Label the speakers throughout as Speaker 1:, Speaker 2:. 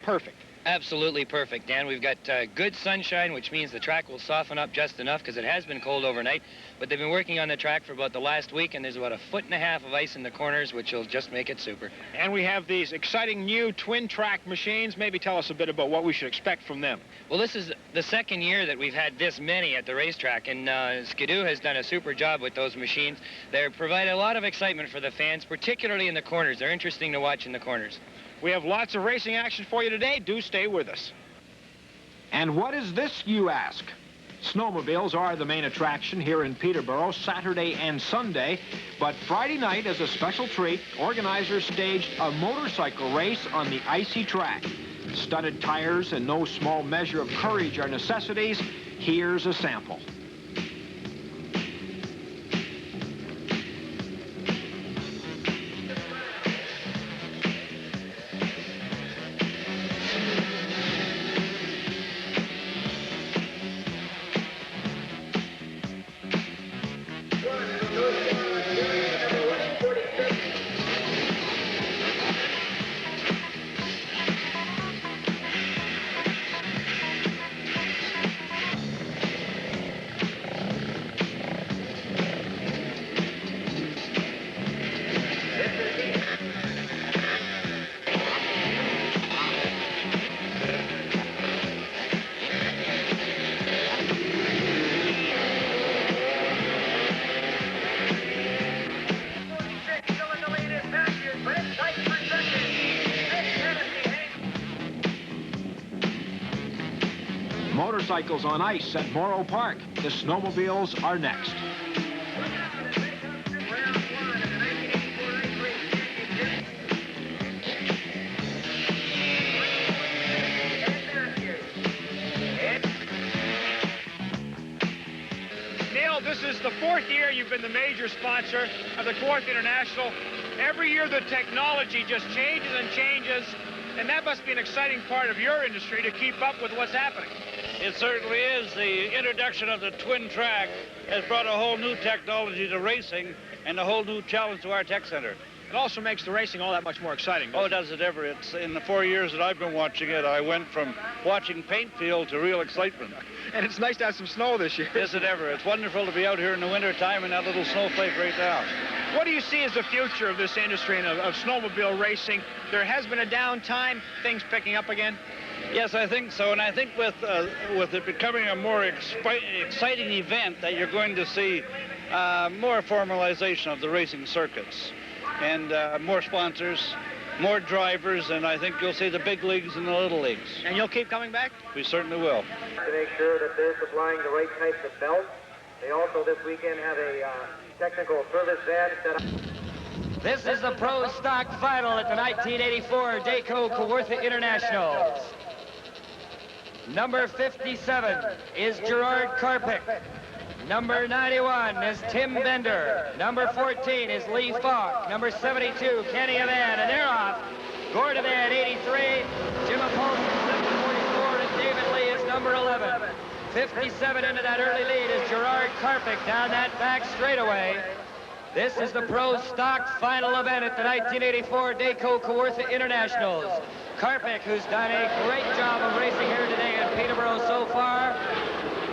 Speaker 1: Perfect.
Speaker 2: Absolutely perfect, Dan. We've got good sunshine, which means the track will soften up just enough because it has been cold overnight. But they've been working on the track for about the last week, and there's about 1.5 feet of ice in the corners, which will just make it super.
Speaker 1: And we have these exciting new twin-track machines. Maybe tell us a bit about what we should expect from them.
Speaker 2: Well, this is the second year that we've had this many at the racetrack, and Skidoo has done a super job with those machines. They provide a lot of excitement for the fans, particularly in the corners. They're interesting to watch in the corners.
Speaker 1: We have lots of racing action for you today. Do stay with us.
Speaker 3: And what is this, you ask? Snowmobiles are the main attraction here in Peterborough Saturday and Sunday, but Friday night, as a special treat, organizers staged a motorcycle race on the icy track. Studded tires and no small measure of courage are necessities. Here's a sample. Motorcycles on ice at Morrow Park. The snowmobiles are next.
Speaker 1: Neil, this is the 4th year you've been the major sponsor of the Kawartha International. Every year the technology just changes and changes, and that must be an exciting part of your industry to keep up with what's happening.
Speaker 4: It certainly is. The introduction of the twin track has brought a whole new technology to racing and a whole new challenge to our tech center.
Speaker 1: It also makes the racing all that much more exciting.
Speaker 4: Oh, does it ever? It's in the 4 years that I've been watching it, I went from watching paint field to real excitement.
Speaker 1: And it's nice to have some snow this year.
Speaker 4: Is it ever? It's wonderful to be out here in the winter time in that little snowflake right now.
Speaker 1: What do you see as the future of this industry and of snowmobile racing? There has been a downtime, things picking up again?
Speaker 4: Yes, I think so, and I think with it becoming a more exciting event that you're going to see more formalization of the racing circuits and more sponsors, more drivers, and I think you'll see the big leagues and the little leagues.
Speaker 1: And you'll keep coming back?
Speaker 4: We certainly will.
Speaker 5: To make sure that they're supplying the right types of belts. They also this weekend have a technical service van set up.
Speaker 6: This is the Pro Stock Final at the 1984 Dayco Kawartha Internationals. Number 57 is Gerard Karpik. Number 91 is Tim Bender. Number 14 is Lee Falk. Number 72, Kenny Avan, and they're off. Gord Avan, 83. Jim Paulson, 744, and David Lee is number 11. 57 into that early lead is Gerard Karpik down that back straightaway. This is the Pro Stock Final event at the 1984 Dayco Kawartha Internationals. Karpik, who's done a great job of racing here today in Peterborough so far,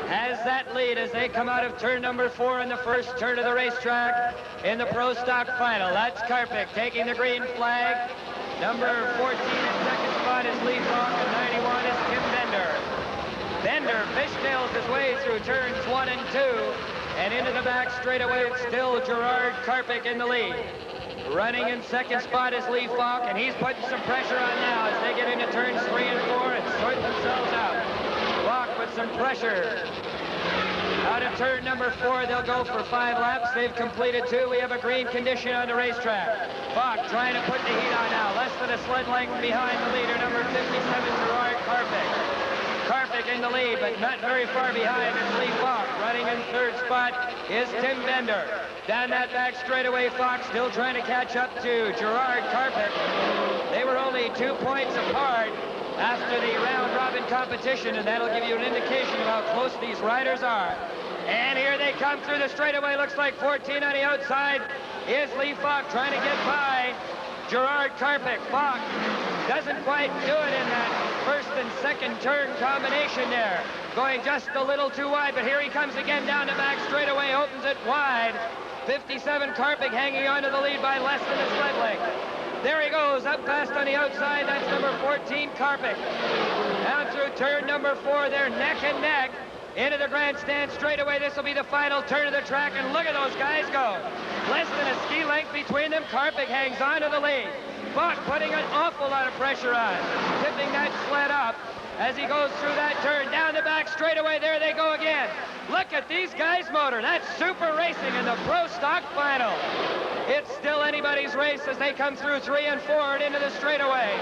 Speaker 6: has that lead as they come out of turn number 4 in the first turn of the racetrack in the Pro Stock Final. That's Karpik taking the green flag. Number 14 in second spot is Lee Falk, and 91 is Tim Bender. Bender fishtails his way through turns 1 and 2, and into the back straightaway, it's still Gerard Karpik in the lead. Running in second spot is Lee Falk, and he's putting some pressure on now as they get into turns 3 and 4 and sort themselves out. Falk with some pressure. Out of turn number 4, they'll go for 5 laps. They've completed 2. We have a green condition on the racetrack. Falk trying to put the heat on now. Less than a sled length behind the leader, number 57, Gerard Karpik. Karpik in the lead, but not very far behind is Lee Falk. Running in third spot is Tim Bender. Down that back straightaway, Falk still trying to catch up to Gerard Karpik. They were only 2 points apart after the round-robin competition, and that'll give you an indication of how close these riders are. And here they come through the straightaway. Looks like 14 on the outside is Lee Falk trying to get by Gerard Karpik. Falk doesn't quite do it in that first and second turn combination there. Going just a little too wide, but here he comes again down the back straightaway, opens it wide. 57 Karpik hanging on to the lead by less than a sled length. There he goes, up fast on the outside. That's number 14, Karpik. Down through turn number 4, they're neck and neck. Into the grandstand straightaway. This will be the final turn of the track, and look at those guys go. Less than a ski length between them. Karpik hangs on to the lead. Buck putting an awful lot of pressure on, tipping that sled up as he goes through that turn. Down the back straightaway, there they go again. Look at these guys' motor. That's super racing in the Pro Stock Final. It's still anybody's race as they come through 3 and 4 and into the straightaway.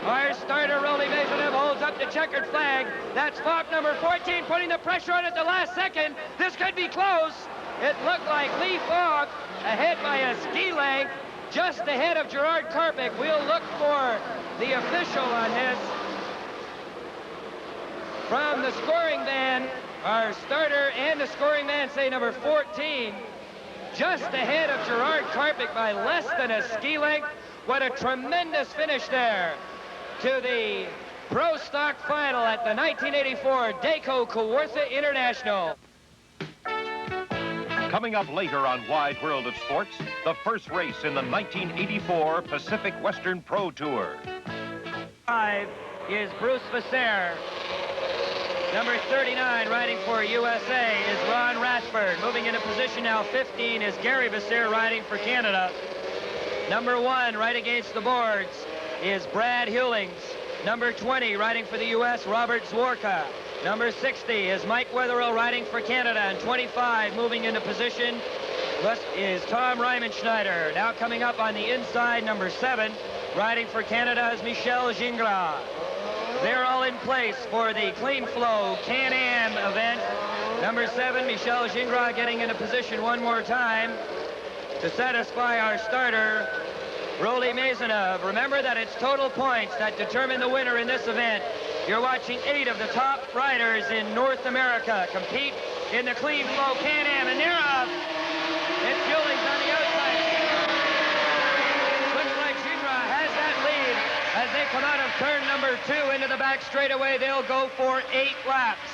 Speaker 6: Our starter, Rolly Maisonneuve, holds up the checkered flag. That's Falk number 14 putting the pressure on at the last second. This could be close. It looked like Lee Falk ahead by a ski length, just ahead of Gerard Karpik. We'll look for the official on this. From the scoring van, our starter and the scoring man say number 14, just ahead of Gerard Karpik by less than a ski length. What a tremendous finish there to the Pro Stock Final at the 1984 Dayco Kawartha International.
Speaker 7: Coming up later on Wide World of Sports, the first race in the 1984 Pacific Western Pro Tour.
Speaker 6: 5 is Bruce Vasseur. Number 39, riding for USA, is Ron Rathburn. Moving into position now, 15 is Gary Vasseur, riding for Canada. Number 1, right against the boards, is Brad Hewlings. Number 20, riding for the U.S., Robert Zworka. Number 60 is Mike Wetherill, riding for Canada. And 25, moving into position, is Tom Riemenschneider. Now coming up on the inside, number 7, riding for Canada, is Michel Gingras. They're all in place for the Clean Flow Can-Am event. Number 7, Michel Gingras, getting into position one more time to satisfy our starter, Rolly Maisonneuve. Remember that it's total points that determine the winner in this event. You're watching 8 of the top riders in North America compete in the Clean Flow Can-Am, and they're off. It's Hewlings on the outside. Looks like Gingras has that lead. As they come out of turn number 2 into the back straightaway, they'll go for 8 laps.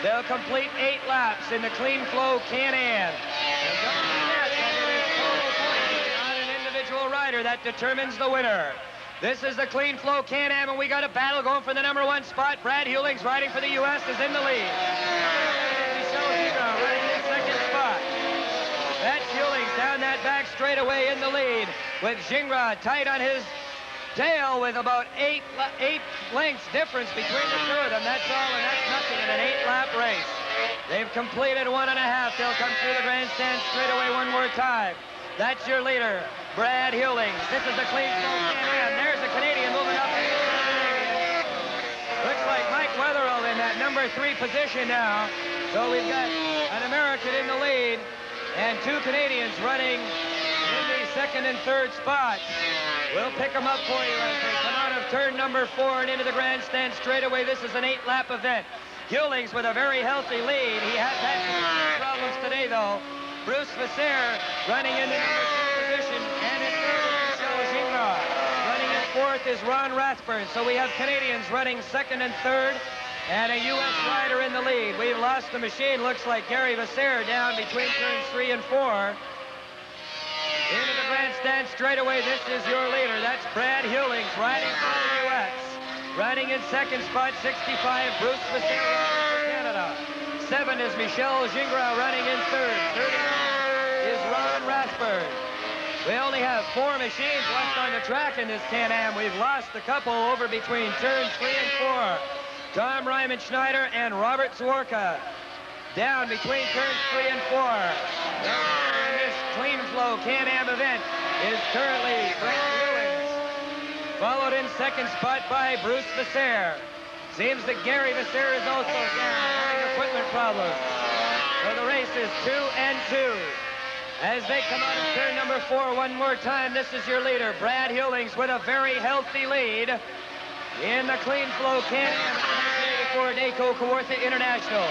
Speaker 6: They'll complete 8 laps in the Clean Flow Can-Am. And don't forget that it is total points, not an individual rider, that determines the winner. This is the Clean Flow Can-Am, and we got a battle going for the number 1 spot. Brad Hewlings, riding for the U.S., is in the lead. Michel Gingras riding in the second spot. That's Hewlings down that back straightaway in the lead, with Gingras tight on his tail with about 8 lengths difference between the two of them. That's all, and that's nothing in an 8-lap race. They've completed 1.5. They'll come through the grandstand straightaway one more time. That's your leader, Brad Hewlings. This is the Clean Flow Can-Am. There's the Canadian moving up. Looks like Mike Wetherill in that number 3 position now. So we've got an American in the lead and 2 Canadians running in the second and third spots. We'll pick them up for you as they come out of turn number 4 and into the grandstand straightaway. This is an 8-lap event. Hewlings with a very healthy lead. He has had some problems today, though. Bruce Vasseur running in the number 2 position, and in third is Michel Gingras. Running in 4th is Ron Rathburn. So we have Canadians running second and third, and a U.S. rider in the lead. We've lost the machine. Looks like Gary Vasseur down between turns 3 and 4. Into the grandstand straightaway, this is your leader. That's Brad Hewlings riding for the U.S. Riding in second spot, 65, Bruce Vasseur for Canada. 7 is Michel Gingras running in third. 39 is Ron Rathburn. We only have 4 machines left on the track in this Can-Am. We've lost a couple over between turns 3 and 4. Tom Riemenschneider and Robert Zworka down between turns 3 and 4. In this Clean Flow Can-Am event is currently Brad Hewlings, followed in second spot by Bruce Vasseur. Seems that Gary Vasseur is also down, having equipment problems. So the race is 2 and 2. As they come out of turn number 4 one more time, this is your leader, Brad Hewlings, with a very healthy lead in the Clean Flow Can-Am for Dayco Kawartha International.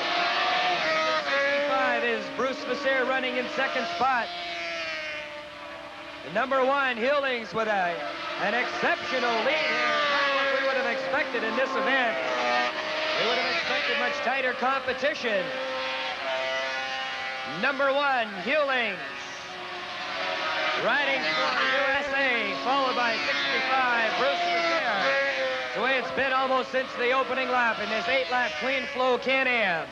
Speaker 6: 65 is Bruce Vasseur running in second spot. The number 1, Hewlings, with an exceptional lead here. Not what we would have expected. expected in this event. We would have expected much tighter competition. Number 1, Hewlings, riding for USA, followed by 65, Bruce Mercier. It's the way it's been almost since the opening lap in this 8-lap clean flow Can-Am.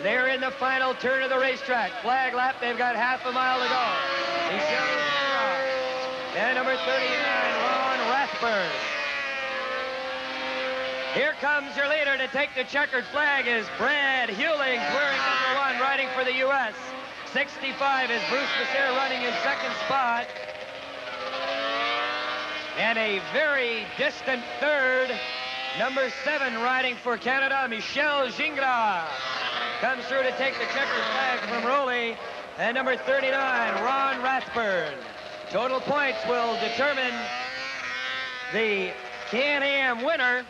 Speaker 6: They're in the final turn of the racetrack. Flag lap, they've got half a mile to go. And number 39, Ron Rathburn. Here comes your leader to take the checkered flag is Brad Hewlings, wearing number 1, riding for the U.S. 65 is Bruce Mercier running in second spot. And a very distant third, number 7 riding for Canada, Michel Gingras, comes through to take the checkered flag from Rowley. And number 39, Ron Rathburn. Total points will determine the Can-Am winner.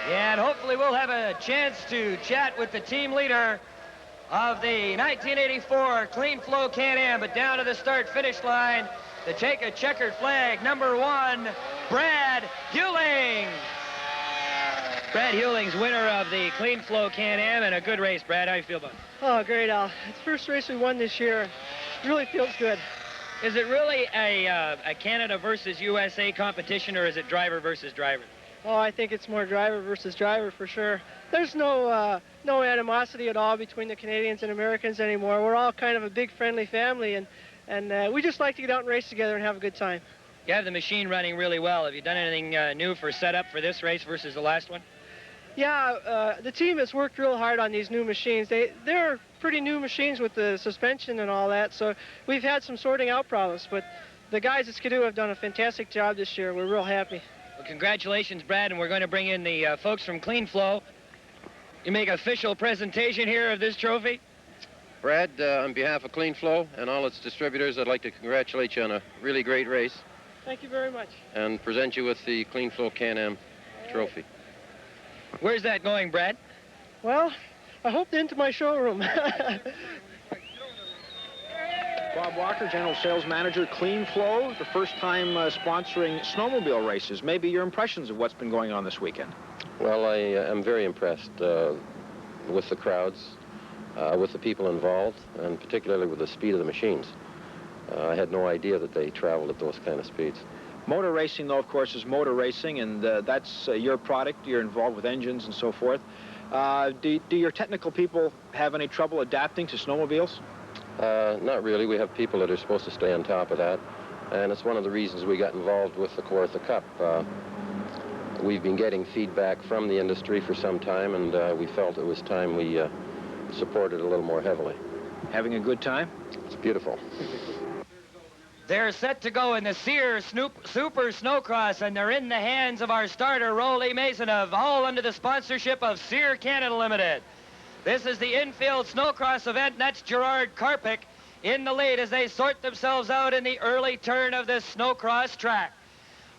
Speaker 6: And hopefully we'll have a chance to chat with the team leader of the 1984 Clean Flow Can-Am, but down to the start-finish line to take a checkered flag, number 1, Brad Hewlings.
Speaker 2: Brad Hewlings, winner of the Clean Flow Can-Am, and a good race. Brad, how you feel about it?
Speaker 8: Oh, great, Al. It's the first race we won this year. It really feels good.
Speaker 2: Is it really a Canada versus USA competition, or is it driver versus driver?
Speaker 8: Oh, I think it's more driver versus driver for sure. There's no animosity at all between the Canadians and Americans anymore. We're all kind of a big friendly family, and we just like to get out and race together and have a good time.
Speaker 2: You have the machine running really well. Have you done anything new for setup for this race versus the last one?
Speaker 8: Yeah, the team has worked real hard on these new machines. They're pretty new machines with the suspension and all that, so we've had some sorting out problems, but the guys at Skidoo have done a fantastic job this year. We're real happy.
Speaker 2: Well, congratulations, Brad, and we're going to bring in the folks from Clean Flow. You make official presentation here of this trophy.
Speaker 9: Brad, on behalf of Clean Flow and all its distributors, I'd like to congratulate you on a really great race.
Speaker 8: Thank you very much.
Speaker 9: And present you with the Clean Flow Can-Am trophy.
Speaker 2: Where's that going, Brad?
Speaker 8: Well, I hope into my showroom.
Speaker 3: Bob Walker, General Sales Manager, Clean Flow, the first time sponsoring snowmobile races. Maybe your impressions of what's been going on this weekend?
Speaker 9: Well, I am very impressed with the crowds, with the people involved, and particularly with the speed of the machines. I had no idea that they traveled at those kind of speeds.
Speaker 3: Motor racing, though, of course, is motor racing, and that's your product. You're involved with engines and so forth. Do your technical people have any trouble adapting to snowmobiles?
Speaker 9: Not really. We have people that are supposed to stay on top of that, and it's one of the reasons we got involved with the Kawartha Cup. We've been getting feedback from the industry for some time, and we felt it was time we supported a little more heavily.
Speaker 3: Having a good time?
Speaker 9: It's beautiful.
Speaker 6: They're set to go in the Sears Super Snocross, and they're in the hands of our starter, Rolly Maisonneuve, all under the sponsorship of Sear Canada Limited. This is the infield Snocross event, and that's Gerard Karpik in the lead as they sort themselves out in the early turn of this Snocross track.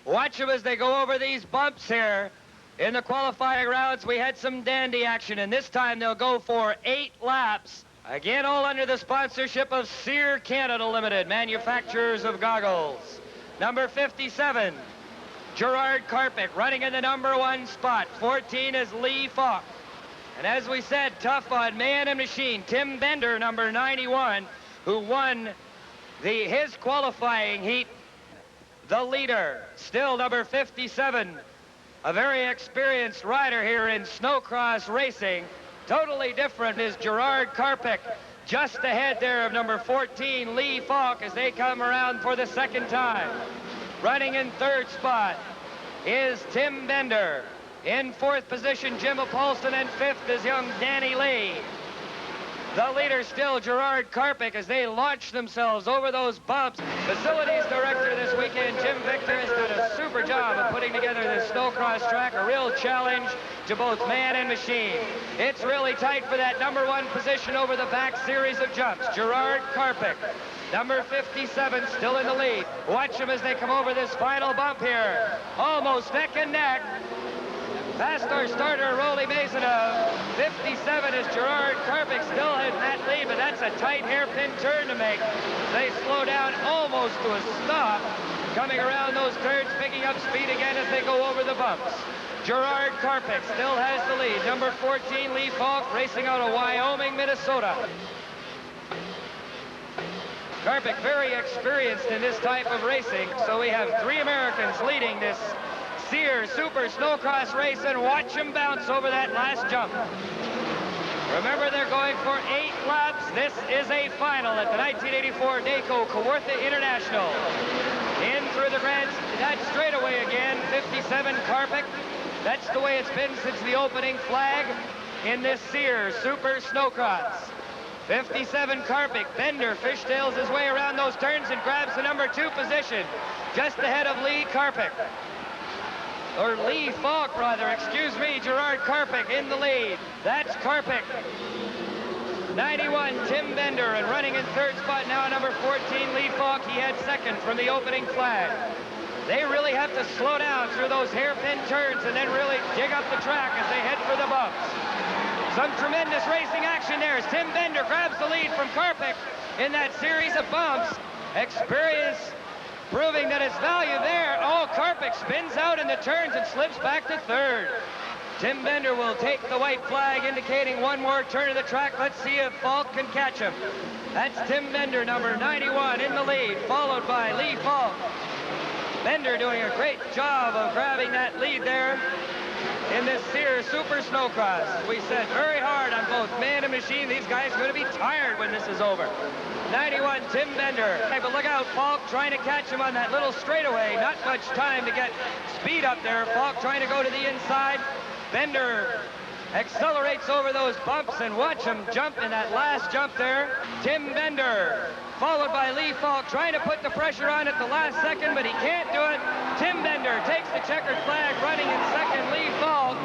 Speaker 6: Watch them as they go over these bumps here. In the qualifying rounds, we had some dandy action, and this time they'll go for 8 laps. Again, all under the sponsorship of Sear Canada Limited, manufacturers of goggles. Number 57, Gerard Karpik, running in the number 1 spot. 14 is Lee Falk. And as we said, tough on man and machine. Tim Bender, number 91, who won his qualifying heat, the leader. Still number 57, a very experienced rider here in snowcross racing. Totally different is Gerard Karpik, just ahead there of number 14, Lee Falk, as they come around for the second time. Running in 3rd spot is Tim Bender. In 4th position, Jim Upholston, and 5th is young Danny Lee. The leader still Gerard Karpik as they launch themselves over those bumps. Facilities director this weekend, Jim Victor, has done a super job of putting together this snowcross track, a real challenge to both man and machine. It's really tight for that number 1 position over the back series of jumps. Gerard Karpik, number 57, still in the lead. Watch them as they come over this final bump here. Almost neck and neck. Past our starter, Rolly Maisonneuve. 57 is Gerard Karpik, still in that lead, but that's a tight hairpin turn to make. They slow down almost to a stop. coming around those turns, picking up speed again as they go over the bumps. Gerard Karpik still has the lead. Number 14, Lee Falk, racing out of Wyoming, Minnesota. Karpik very experienced in this type of racing, so we have 3 Americans leading this Sears Super Snowcross race, and watch them bounce over that last jump. Remember, they're going for 8 laps. This is a final at the 1984 Dayco Kawartha International. In through the that straightaway again, 57 Karpik. That's the way it's been since the opening flag in this Sears Super Snowcross. 57 Karpik. Bender fishtails his way around those turns and grabs the number 2 position, just ahead of Lee Karpik. Or Lee Falk, rather, excuse me. Gerard Karpik in the lead. That's Karpik. 91, Tim Bender, and running in 3rd spot now, number 14, Lee Falk. He had 2nd from the opening flag. They really have to slow down through those hairpin turns and then really dig up the track as they head for the bumps. Some tremendous racing action there as Tim Bender grabs the lead from Karpik in that series of bumps. Experience proving that its value there. Oh, Karpik spins out in the turns and slips back to 3rd. Tim Bender will take the white flag, indicating one more turn of the track. Let's see if Falk can catch him. That's Tim Bender, number 91, in the lead, followed by Lee Falk. Bender doing a great job of grabbing that lead there in this Sears Super Snowcross. We said very hard on both man and machine. These guys are going to be tired when this is over. 91, Tim Bender. Hey, but look out, Falk trying to catch him on that little straightaway. Not much time to get speed up there. Falk trying to go to the inside. Bender accelerates over those bumps, and watch him jump in that last jump there. Tim Bender, followed by Lee Falk, trying to put the pressure on at the last second, but he can't do it. Tim Bender takes the checkered flag, running in 2nd, Lee Falk.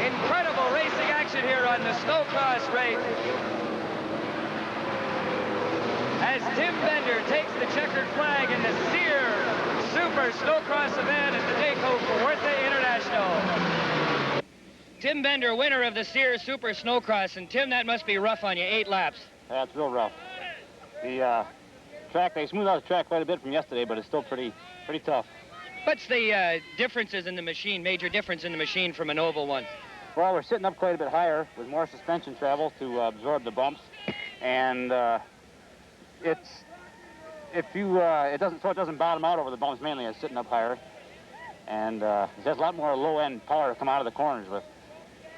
Speaker 6: Incredible racing action here on the Snowcross race, as Tim Bender takes the checkered flag in the Sears Super Snowcross event at the Dayco Kawartha International. Tim Bender, winner of the Sears Super Snowcross. And Tim, that must be rough on you, 8 laps.
Speaker 10: Yeah, it's real rough. The track, they smoothed out the track quite a bit from yesterday, but it's still pretty tough.
Speaker 2: What's the differences in the machine, major difference in the machine from an oval one?
Speaker 10: Well, we're sitting up quite a bit higher with more suspension travel to absorb the bumps, and it doesn't bottom out over the bumps mainly. It's sitting up higher, and it has a lot more low-end power to come out of the corners with.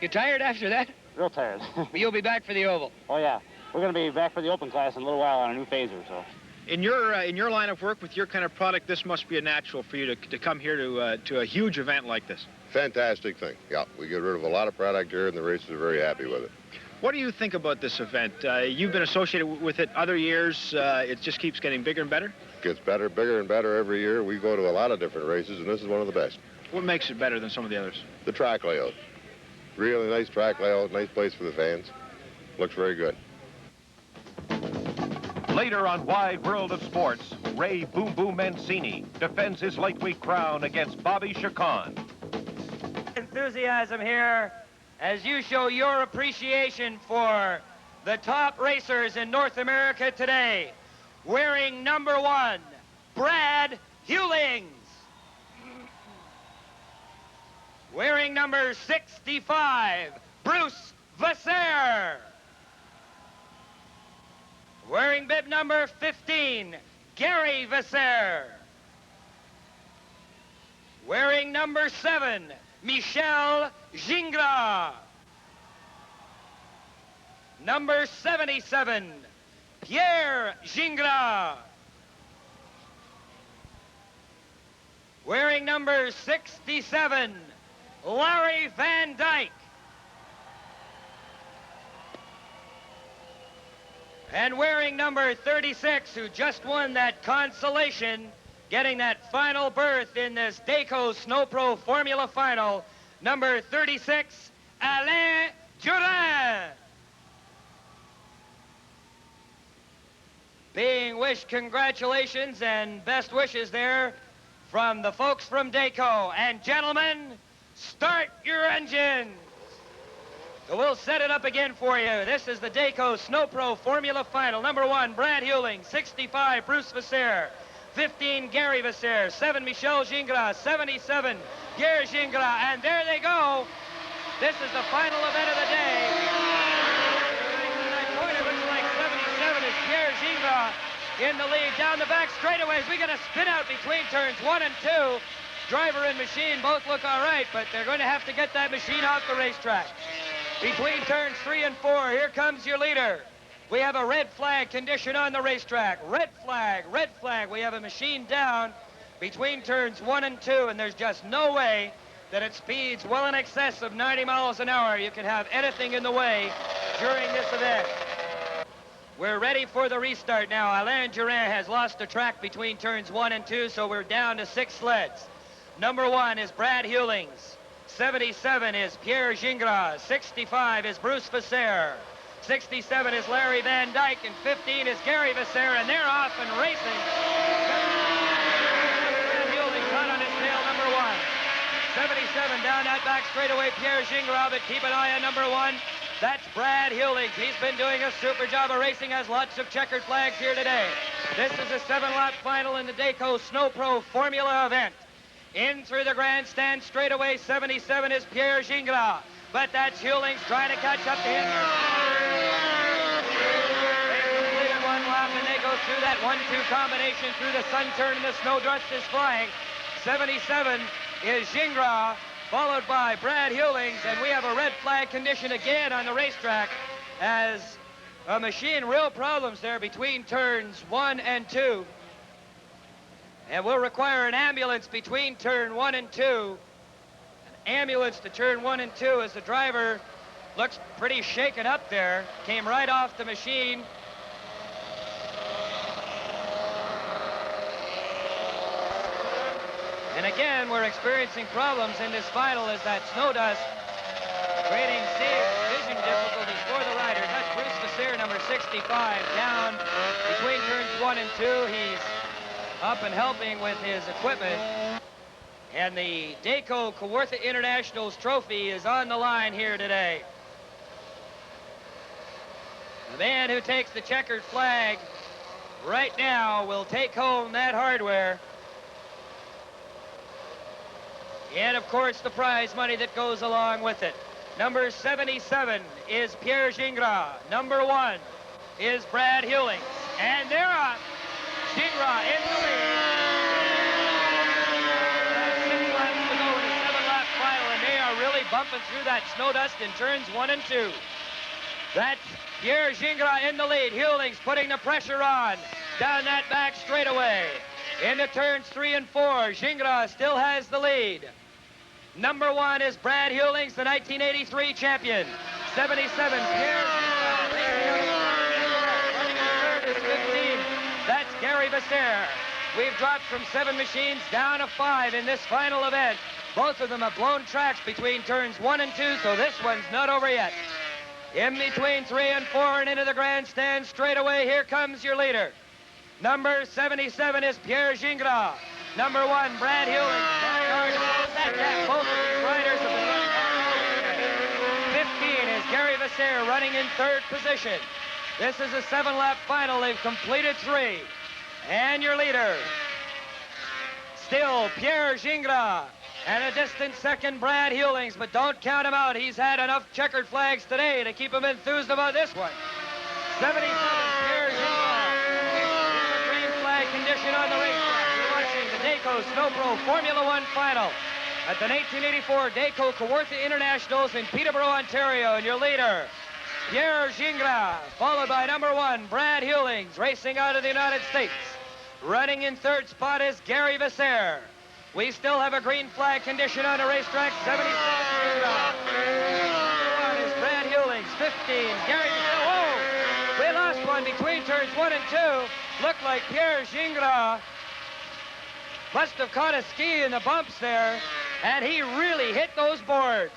Speaker 2: You tired after that?
Speaker 10: Real tired.
Speaker 2: You'll be back for the oval.
Speaker 10: Oh yeah, we're going to be back for the open class in a little while on a new phaser. So.
Speaker 3: In your line of work with your kind of product, this must be a natural for you to come here to a huge event like this.
Speaker 11: Fantastic thing. Yeah, we get rid of a lot of product here, and the racers are very happy with it.
Speaker 3: What do you think about this event? You've been associated with it other years. It just keeps getting bigger and better?
Speaker 11: It gets better, bigger and better every year. We go to a lot of different races, and this is one of the best.
Speaker 3: What makes it better than some of the others?
Speaker 11: The track layout. Really nice track layout, nice place for the fans. Looks very good.
Speaker 7: Later on Wide World of Sports, Ray Boom Boom Mancini defends his lightweight crown against Bobby Chacon.
Speaker 6: Enthusiasm here as you show your appreciation for the top racers in North America today. Wearing number 1, Brad Hewlings. Wearing number 65, Bruce Vasser. Wearing bib number 15, Gary Vasser. Wearing number 7, Michel Gingras. Number 77, Pierre Gingras. Wearing number 67, Larry Van Dyke. And wearing number 36, who just won that consolation, getting that final berth in this Dayco Snow Pro Formula Final, number 36, Alain Durin. Being wished congratulations and best wishes there from the folks from Dayco. And gentlemen, start your engines. So we'll set it up again for you. This is the Dayco Snow Pro Formula Final. Number 1, Brad Hewling. 65, Bruce Vasser. 15, Gary Visser. 7, Michel Gingras. 77, Pierre Gingras. And there they go. This is the final event of the day. That corner looks like 77 is Pierre Gingras in the lead. Down the back straightaways, we got a spin out between turns 1 and 2. Driver and machine both look all right, but they're going to have to get that machine off the racetrack. Between turns 3 and 4, here comes your leader. We have a red flag condition on the racetrack. Red flag, red flag. We have a machine down between turns 1 and 2, and there's just no way that it speeds well in excess of 90 miles an hour. You can have anything in the way during this event. We're ready for the restart now. Alain Durand has lost the track between turns 1 and 2, so we're down to 6 sleds. Number 1 is Brad Hewlings. 77 is Pierre Gingras. 65 is Bruce Visser. 67 is Larry Van Dyke, and 15 is Gary Visser, and they're off and racing. Brad Hewlings hot on his tail, number 1. 77 down that back straightaway, Pierre Gingras, but keep an eye on number 1. That's Brad Hewlings. He's been doing a super job of racing, has lots of checkered flags here today. This is a 7-lap final in the Dayco Snow Pro Formula event. In through the grandstand straightaway, 77 is Pierre Gingras, but that's Hewlings trying to catch up to him. They completed 1 lap, and they go through that 1-2 combination through the sun turn, and the snowdrifts is flying. 77 is Gingras, followed by Brad Hewlings, and we have a red flag condition again on the racetrack as a machine, real problems there between turns 1 and 2. And we'll require an ambulance between turn 1 and 2. An ambulance to turn 1 and 2 as the driver looks pretty shaken up there. Came right off the machine. And again, we're experiencing problems in this final as that snow dust creating vision difficulties for the riders. That's Bruce Visser, number 65, down between turns 1 and 2. He's up and helping with his equipment. And the Dayco Kawartha Internationals trophy is on the line here today. The man who takes the checkered flag right now will take home that hardware. And, of course, the prize money that goes along with it. Number 77 is Pierre Gingras. Number 1 is Brad Hewlings. And they're off. Gingras in the lead. 6 laps to go in a 7-lap final, and they are really bumping through that snow dust in turns 1 and 2. That's Pierre Gingras in the lead. Hewlings putting the pressure on down that back straightaway. Into turns 3 and 4, Gingras still has the lead. Number 1 is Brad Hewlings, the 1983 champion. 77, Pierre Gingras. Running in third is 15. That's Gary Visser. We've dropped from 7 machines down to 5 in this final event. Both of them have blown tracks between turns 1 and 2, so this one's not over yet. In between 3 and 4 and into the grandstand straightaway, here comes your leader. Number 77 is Pierre Gingras. Number 1, Brad Hewlings. Very hard to close that gap. Both of these riders have been running hard. 15 is Gary Visser running in 3rd position. This is a 7-lap final. They've completed 3. And your leader, still Pierre Gingras. And a distant second, Brad Hewlings, but don't count him out. He's had enough checkered flags today to keep him enthused about this one. 77, Pierre Gingras. Green flag condition on the racetrack. You're watching the Dayco Snow Pro Formula 1 final at the 1984 Dayco Kawartha Internationals in Peterborough, Ontario. And your leader, Pierre Gingras, followed by number 1, Brad Hewlings, racing out of the United States. Running in 3rd spot is Gary Visser. We still have a green flag condition on the racetrack. 77 Gingras. Number 1 is Brad Hewlings. 15, Gary Visser. Whoa! We lost one between turns 1 and 2. Looked like Pierre Gingras must have caught a ski in the bumps there, and he really hit those boards.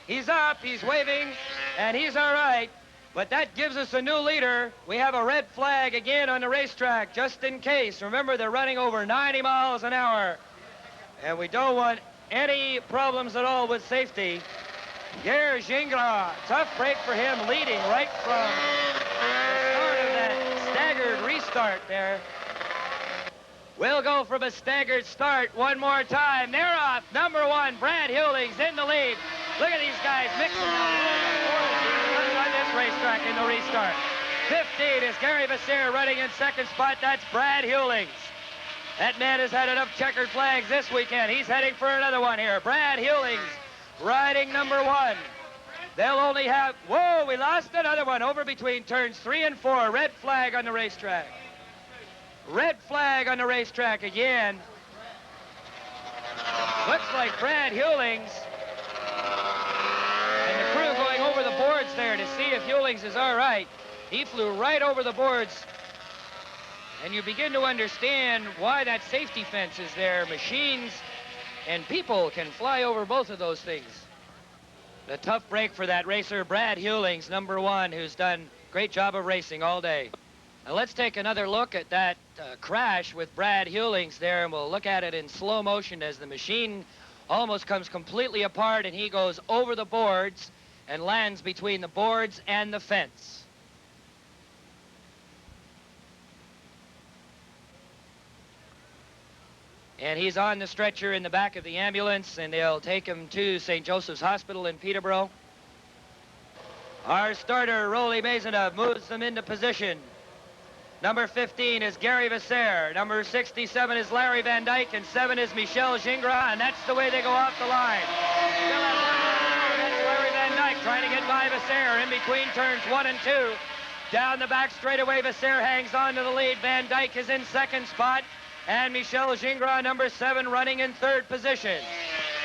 Speaker 6: He's up, he's waving, and he's all right. But that gives us a new leader. We have a red flag again on the racetrack, just in case. Remember, they're running over 90 miles an hour. And we don't want any problems at all with safety. Pierre Gingras, tough break for him, leading right from the start of that staggered restart there. We'll go from a staggered start one more time. They're off. Number 1, Brad Hewlings in the lead. Look at these guys mixing on this racetrack in the restart. 15 is Gary Vasseur running in second spot. That's Brad Hewlings. That man has had enough checkered flags this weekend. He's heading for another one here. Brad Hewlings riding number 1. They'll only have, whoa, we lost another one over between turns 3 and 4. Red flag on the racetrack. Red flag on the racetrack again. Looks like Brad Hewlings and the crew going over the boards there to see if Hewlings is all right. He flew right over the boards. And you begin to understand why that safety fence is there. Machines and people can fly over both of those things. A tough break for that racer, Brad Hewlings, number 1, who's done a great job of racing all day. Now let's take another look at that crash with Brad Hewlings there, and we'll look at it in slow motion as the machine almost comes completely apart and he goes over the boards and lands between the boards and the fence. And he's on the stretcher in the back of the ambulance, and they'll take him to St. Joseph's Hospital in Peterborough. Our starter, Rolly Maisonneuve, moves them into position. Number 15 is Gary Vasseur. Number 67 is Larry Van Dyke, and 7 is Michel Gingras, and that's the way they go off the line. Still have one more to go. That's Larry Van Dyke trying to get by Vasseur in between turns 1 and 2. Down the back straightaway, Vasseur hangs on to the lead. Van Dyke is in second spot. And Michel Gingras, number 7, running in third position.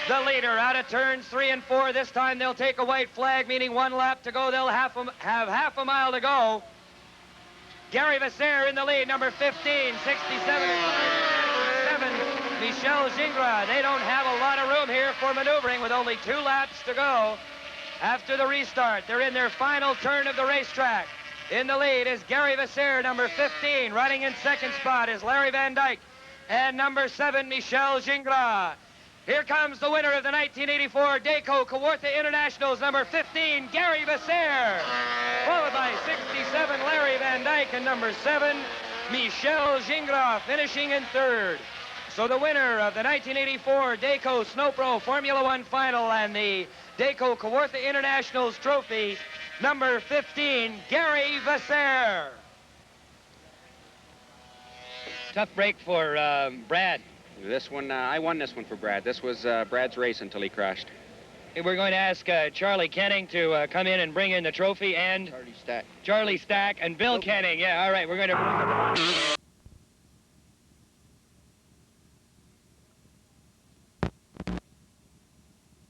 Speaker 6: The leader out of turns 3 and 4. This time they'll take a white flag, meaning 1 lap to go. They'll have half a mile to go. Gary Vasseur in the lead, number 15, 67 is 7, Michel Gingras. They don't have a lot of room here for maneuvering with only 2 laps to go. After the restart, they're in their final turn of the racetrack. In the lead is Gary Vasseur, number 15. Running in second spot is Larry Van Dyke. And number 7, Michel Gingras. Here comes the winner of the 1984 Dayco Kawartha Internationals, number 15, Gary Vasseur. Followed by 67, Larry Van Dyke, and number 7, Michel Gingras, finishing in third. So the winner of the 1984 Dayco Snow Pro Formula One Final and the Dayco Kawartha Internationals Trophy, number 15, Gary Vasseur.
Speaker 2: Tough break for Brad.
Speaker 10: This one, I won this one for Brad. This was Brad's race until he crashed.
Speaker 2: We're going to ask Charlie Kenning to come in and bring in the trophy, and
Speaker 9: Charlie Stack.
Speaker 2: Charlie Stack and Bill Kenning. Yeah, all right, we're going to...